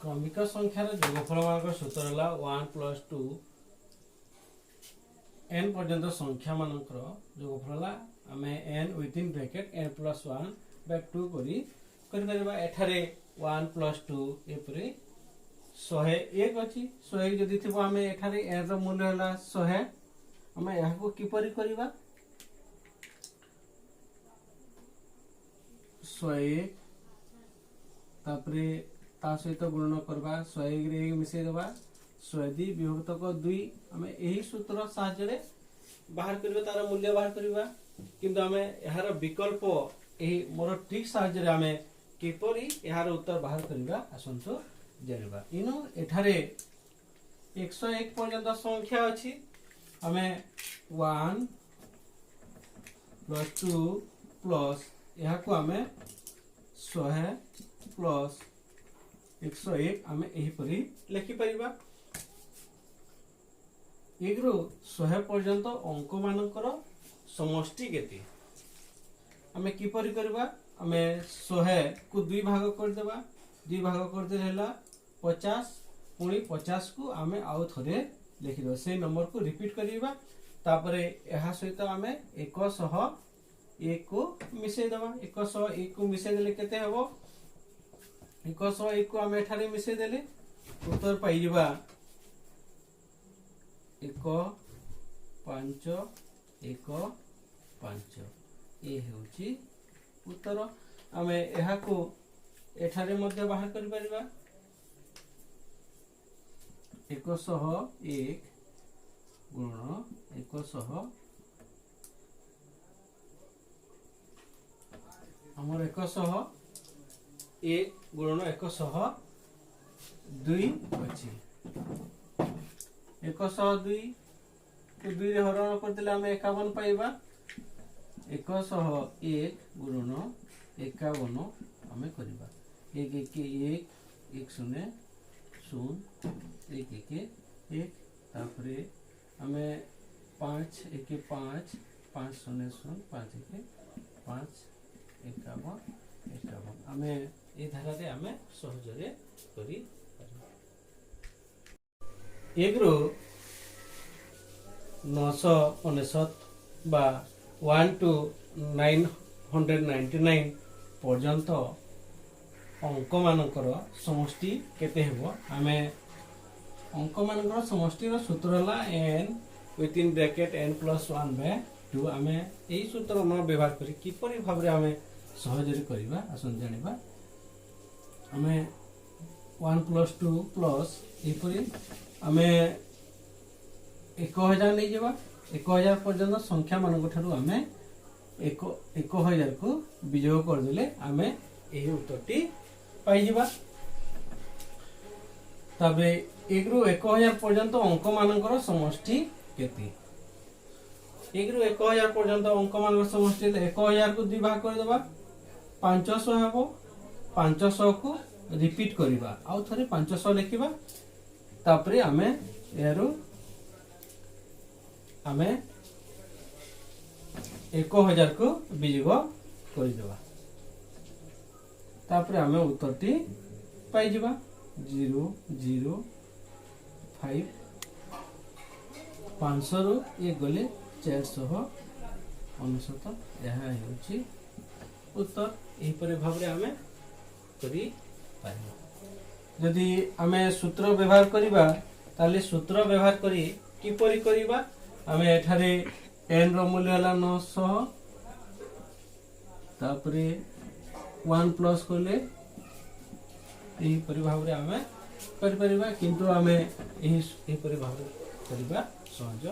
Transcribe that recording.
क्रमिक संख्यार जोगफल मान सूत्र है 1 + 2 n पर्यंत संख्या मानकर जोगफल आम n विथिन ब्रैकेट n + 1/2 कर एठारे 1 + 2 एपरी 101 अच्छी 101 जदि थी आम एठारे n रो मूल्य है 100 आम यहाँ किपरि करबा 101 तापरे ता सहित गुणन करबा 101 रे मिसै देबा 102 विभक्तक 2 आम यही सूत्र साहाय्य बाहर करबा तार मूल्य बाहर करबा किंतु आम यार विकल्प यही मोर ट्रिक साहाय्य आम किपरि यार उत्तर बाहर करबा आसंतु जानिबा इनो एठारे 101 पर्यंत संख्या अछि आम 1 + 2 प्लस यहाँ को आम 100 प्लस 101 आम एहीपरि लिखिपर 1 रु 100 पर्यंत अंक मानकर समष्टि केते आम किपरि करबा आम 100 को 2 भाग करदेबा 2 भाग करदे हैला 50 पुणी 50 को आम आउ थरे लिखिदेबा से नंबर को रिपीट करिबा तापरे एहा सहित आम 101 को मिसै देबा 101 को मिसै देले केते हबो 101 को आम एठारे मिसै देले उत्तर पाइबा 1 5 1 5 ये होची उत्तर आम यहाँ को एठारे मध्य बाहर कर परिबा 101 गुण 100 हमर 101 गुणन 102 अछि 102 को 2 रे हरण करदेले हम 51 पाइबा 101 गुणन 51 हमें करबा 1 1 1 1 0 0 1 1 1 तापरे हमें 5 1 5 5 0 0 5 1 5 51 आम ये धारा रे आम सहजरे करी 1 रु 999 बा 1 to 999 पर्यंत अंक मानकर समष्टि केते हेबो आमे अंक मानकर समष्टि रो सूत्र हला n विथिन ब्रैकेट n + 1/2 आमे एही सूत्र न व्यवहार करी किपरि भाबरे आमे सहजरे करिबा आसन जानिबा आमे 1 + 2 प्लस एपरि आमे 1000 नै जेबा 1000 पर्यंत संख्या मानक ठारू आमे 1000 को विजोग कर देले आमे एही उत्तरटी पाई जेबा तबे 1 रु 1000 पर्यंत अंक मानकर समष्टि केते 1 रु 1000 पर्यंत अंक मानकर समष्टि 1000 को 2 भाग कर देबा 500 हेबो 500 को रिपीट करिबा आउ थरे 500 लिखिबा तापरे आमे एरो आमे 1000 को विजोग कर देबा तापरे आमे उत्तरटी पाई जेबा 0 0 5 500 रु ये गले 499 यहाँ होची उत्तर यही पर भाव आमे करी पारिबा यदि आमे सूत्र व्यवहार करिबा ताले सूत्र व्यवहार करी किपरि करिबा आमे एठारे n रो मूल्य हला 900 तापरे 1 प्लस करले यही पर भाव रे आमे कर परिबा किंतु आमे यही पर भाव करिबा सहज